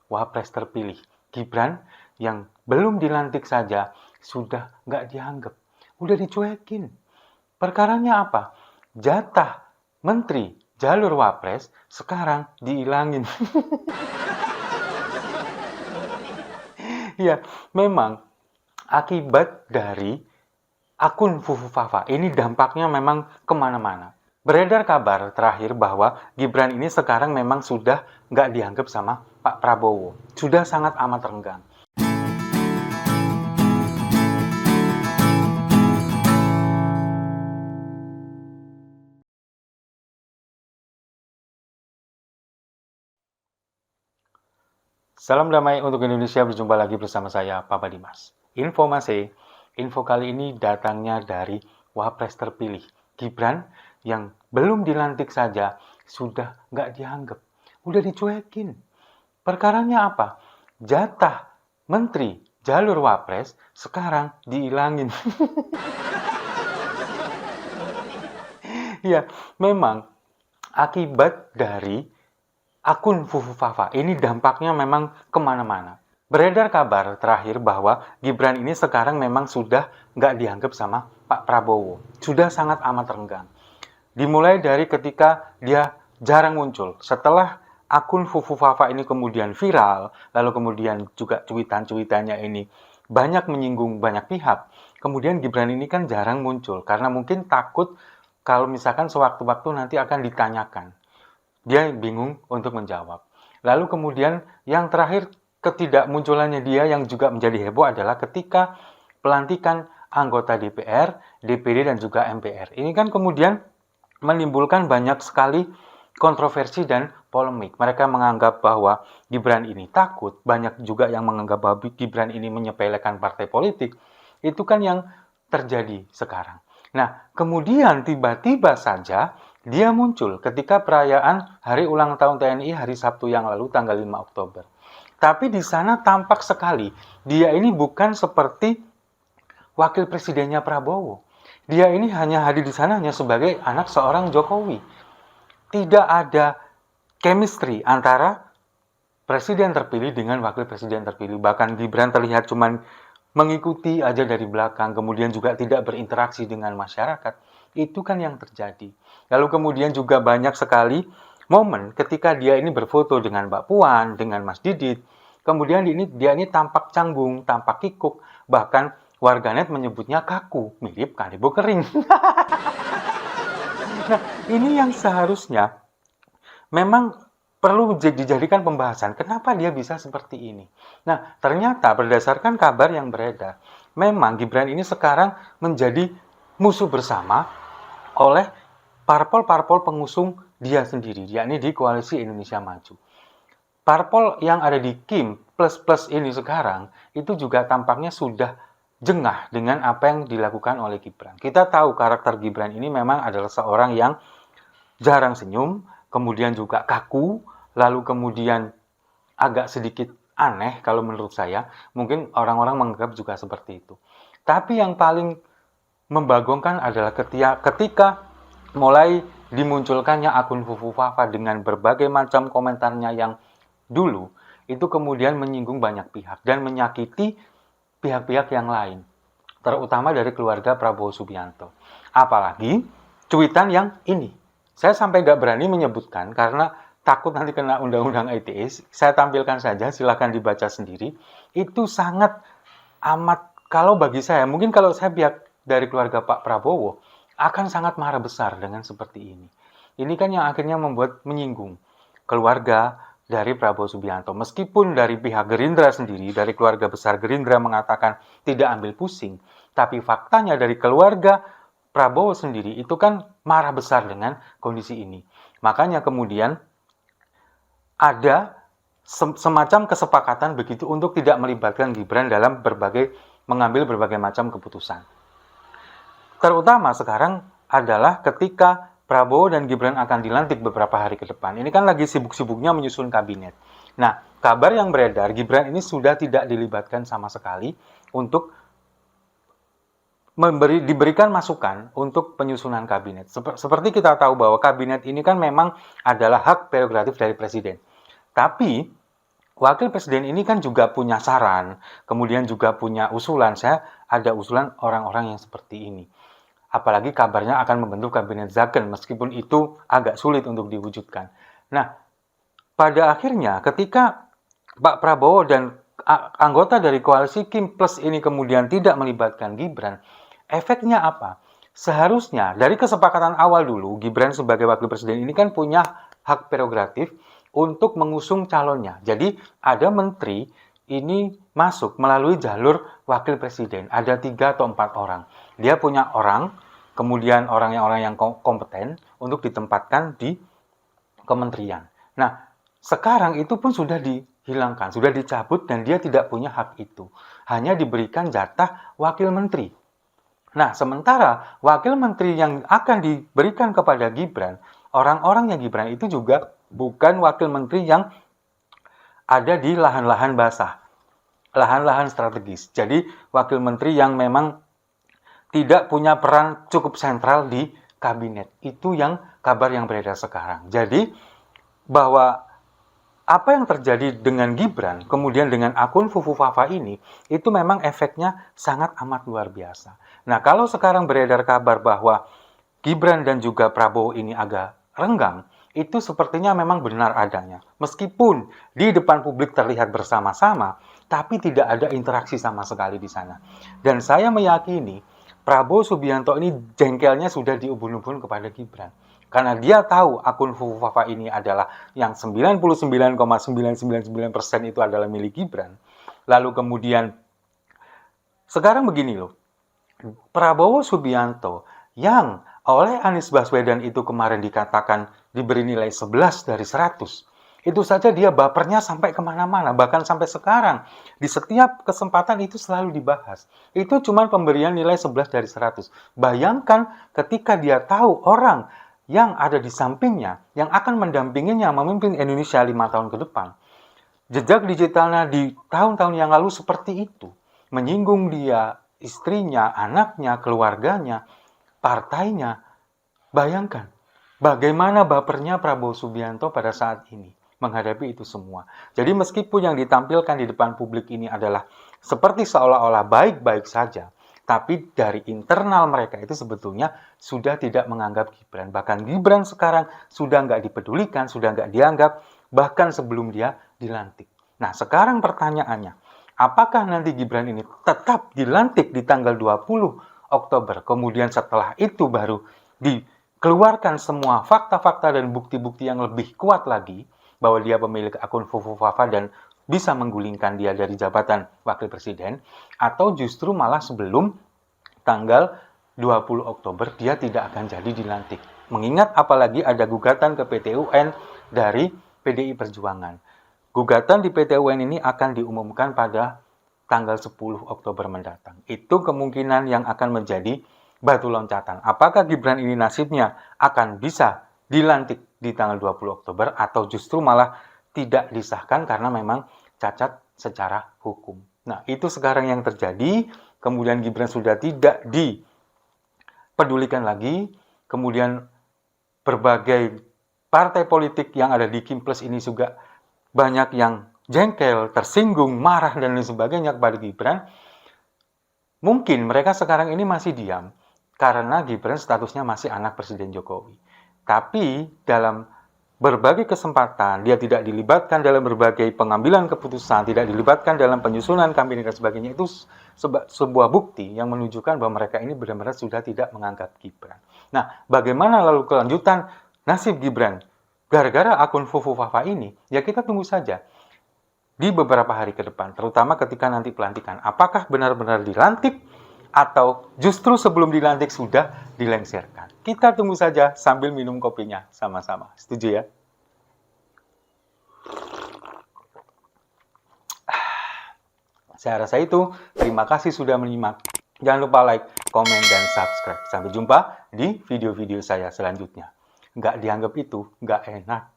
Wapres terpilih. Gibran yang belum dilantik saja sudah nggak dianggap. Udah dicuekin. Perkaranya apa? Jatah menteri jalur Wapres sekarang dihilangin. Ya, memang akibat dari akun Fufu Fafa. Ini dampaknya memang kemana-mana. Beredar kabar terakhir bahwa Gibran ini sekarang memang sudah nggak dianggap sama Pak Prabowo. Sudah sangat amat renggang. Salam damai untuk Indonesia, berjumpa lagi bersama saya, Papa Dimas. Info kali ini datangnya dari Wapres terpilih. Gibran yang belum dilantik saja sudah nggak dianggap. Udah dicuekin. Perkaranya apa? Jatah menteri jalur Wapres sekarang dihilangin. Ya, memang akibat dari akun Fufu Fafa. Ini dampaknya memang kemana-mana. Beredar kabar terakhir bahwa Gibran ini sekarang memang sudah nggak dianggap sama Pak Prabowo. Sudah sangat amat renggang. Dimulai dari ketika dia jarang muncul. Setelah akun Fufu Fafa ini kemudian viral, lalu kemudian juga cuitan-cuitannya ini banyak menyinggung banyak pihak. Kemudian Gibran ini kan jarang muncul karena mungkin takut kalau misalkan sewaktu-waktu nanti akan ditanyakan. Dia bingung untuk menjawab. Lalu kemudian yang terakhir ketidakmunculannya dia yang juga menjadi heboh adalah ketika pelantikan anggota DPR, DPD, dan juga MPR. Ini kan kemudian menimbulkan banyak sekali kontroversi dan polemik. Mereka menganggap bahwa Gibran ini takut, banyak juga yang menganggap bahwa Gibran ini menyepelekan partai politik. Itu kan yang terjadi sekarang. Nah, kemudian tiba-tiba saja dia muncul ketika perayaan Hari Ulang Tahun TNI hari Sabtu yang lalu tanggal 5 Oktober. Tapi di sana tampak sekali dia ini bukan seperti wakil presidennya Prabowo. Dia ini hanya hadir di sana hanya sebagai anak seorang Jokowi. Tidak ada chemistry antara presiden terpilih dengan wakil presiden terpilih. Bahkan Gibran terlihat cuman mengikuti aja dari belakang, kemudian juga tidak berinteraksi dengan masyarakat. Itu kan yang terjadi. Lalu kemudian juga banyak sekali momen ketika dia ini berfoto dengan Mbak Puan, dengan Mas Didit. Kemudian dia ini tampak canggung, tampak kikuk, bahkan warganet menyebutnya kaku, mirip Kanebo kering. Nah, ini yang seharusnya memang perlu dijadikan pembahasan. Kenapa dia bisa seperti ini? Nah, ternyata berdasarkan kabar yang beredar, memang Gibran ini sekarang menjadi musuh bersama oleh parpol-parpol pengusung dia sendiri, yakni di Koalisi Indonesia Maju. Parpol yang ada di Kim plus ini sekarang, itu juga tampaknya sudah jengah dengan apa yang dilakukan oleh Gibran. Kita tahu karakter Gibran ini memang adalah seorang yang jarang senyum, kemudian juga kaku, lalu kemudian agak sedikit aneh kalau menurut saya. Mungkin orang-orang menganggap juga seperti itu. Tapi yang paling membagongkan adalah ketika mulai dimunculkannya akun Fufu Fafa dengan berbagai macam komentarnya yang dulu, itu kemudian menyinggung banyak pihak dan menyakiti pihak-pihak yang lain, terutama dari keluarga Prabowo Subianto. Apalagi cuitan yang ini. Saya sampai nggak berani menyebutkan karena takut nanti kena undang-undang ITE. Saya tampilkan saja, silahkan dibaca sendiri. Itu sangat amat, kalau bagi saya, mungkin kalau saya pihak dari keluarga Pak Prabowo, akan sangat marah besar dengan seperti ini. Ini kan yang akhirnya membuat menyinggung keluarga dari Prabowo Subianto. Meskipun dari pihak Gerindra sendiri, dari keluarga besar Gerindra mengatakan tidak ambil pusing, tapi faktanya dari keluarga Prabowo sendiri itu kan marah besar dengan kondisi ini. Makanya kemudian ada semacam kesepakatan begitu untuk tidak melibatkan Gibran dalam mengambil berbagai macam keputusan. Terutama sekarang adalah ketika Prabowo dan Gibran akan dilantik beberapa hari ke depan. Ini kan lagi sibuk-sibuknya menyusun kabinet. Nah, kabar yang beredar, Gibran ini sudah tidak dilibatkan sama sekali untuk diberikan masukan untuk penyusunan kabinet. Seperti kita tahu bahwa kabinet ini kan memang adalah hak prerogatif dari presiden. Tapi wakil presiden ini kan juga punya saran, kemudian juga punya usulan. Saya ada usulan orang-orang yang seperti ini. Apalagi kabarnya akan membentuk kabinet Zaken, meskipun itu agak sulit untuk diwujudkan. Nah, pada akhirnya ketika Pak Prabowo dan anggota dari koalisi Kim Plus ini kemudian tidak melibatkan Gibran, efeknya apa? Seharusnya dari kesepakatan awal dulu, Gibran sebagai wakil presiden ini kan punya hak prerogatif untuk mengusung calonnya. Jadi ada menteri ini masuk melalui jalur wakil presiden. Ada 3 atau 4 orang. Dia punya orang, kemudian orang yang kompeten untuk ditempatkan di kementerian. Nah, sekarang itu pun sudah dihilangkan, sudah dicabut dan dia tidak punya hak itu. Hanya diberikan jatah wakil menteri. Nah, sementara wakil menteri yang akan diberikan kepada Gibran, orang-orangnya Gibran itu juga bukan wakil menteri yang ada di lahan-lahan basah, lahan-lahan strategis. Jadi, wakil menteri yang memang tidak punya peran cukup sentral di kabinet. Itu yang kabar yang beredar sekarang. Jadi, bahwa apa yang terjadi dengan Gibran, kemudian dengan akun Fufu Fafa ini, itu memang efeknya sangat amat luar biasa. Nah, kalau sekarang beredar kabar bahwa Gibran dan juga Prabowo ini agak renggang, itu sepertinya memang benar adanya. Meskipun di depan publik terlihat bersama-sama, tapi tidak ada interaksi sama sekali di sana. Dan saya meyakini Prabowo Subianto ini jengkelnya sudah diubun-ubun kepada Gibran. Karena dia tahu akun Fufu Fafa ini adalah yang 99,999% itu adalah milik Gibran. Lalu kemudian, sekarang begini loh, Prabowo Subianto yang oleh Anies Baswedan itu kemarin dikatakan diberi nilai 11 dari 100. Itu saja dia bapernya sampai kemana-mana, bahkan sampai sekarang. Di setiap kesempatan itu selalu dibahas. Itu cuma pemberian nilai 11 dari 100. Bayangkan ketika dia tahu orang yang ada di sampingnya, yang akan mendampinginya memimpin Indonesia 5 tahun ke depan. Jejak digitalnya di tahun-tahun yang lalu seperti itu. Menyinggung dia, istrinya, anaknya, keluarganya, partainya. Bayangkan, bagaimana bapernya Prabowo Subianto pada saat ini menghadapi itu semua. Jadi meskipun yang ditampilkan di depan publik ini adalah seperti seolah-olah baik-baik saja, tapi dari internal mereka itu sebetulnya sudah tidak menganggap Gibran. Bahkan Gibran sekarang sudah nggak dipedulikan, sudah nggak dianggap, bahkan sebelum dia dilantik. Nah, sekarang pertanyaannya, apakah nanti Gibran ini tetap dilantik di tanggal 20 Oktober, kemudian setelah itu baru dikeluarkan semua fakta-fakta dan bukti-bukti yang lebih kuat lagi, bahwa dia pemilik akun Fufu Fafa dan bisa menggulingkan dia dari jabatan wakil presiden, atau justru malah sebelum tanggal 20 Oktober dia tidak akan jadi dilantik. Mengingat apalagi ada gugatan ke PT UN dari PDI Perjuangan. Gugatan di PT UN ini akan diumumkan pada tanggal 10 Oktober mendatang. Itu kemungkinan yang akan menjadi batu loncatan. Apakah Gibran ini nasibnya akan bisa dilantik di tanggal 20 Oktober atau justru malah tidak disahkan karena memang cacat secara hukum. Nah, itu sekarang yang terjadi. Kemudian Gibran sudah tidak dipedulikan lagi. Kemudian berbagai partai politik yang ada di Kim Plus ini juga banyak yang jengkel, tersinggung, marah, dan lain sebagainya kepada Gibran. Mungkin mereka sekarang ini masih diam karena Gibran statusnya masih anak Presiden Jokowi. Tapi dalam berbagai kesempatan, dia tidak dilibatkan dalam berbagai pengambilan keputusan, tidak dilibatkan dalam penyusunan kabinet dan sebagainya, itu sebuah bukti yang menunjukkan bahwa mereka ini benar-benar sudah tidak menganggap Gibran. Nah, bagaimana lalu kelanjutan nasib Gibran gara-gara akun Fufu Fafa ini? Ya kita tunggu saja di beberapa hari ke depan, terutama ketika nanti pelantikan. Apakah benar-benar dilantik atau justru sebelum dilantik sudah dilengsarkan? Kita tunggu saja sambil minum kopinya sama-sama. Setuju ya? Saya rasa itu. Terima kasih sudah menyimak. Jangan lupa like, komen, dan subscribe. Sampai jumpa di video-video saya selanjutnya. Nggak dianggap itu nggak enak.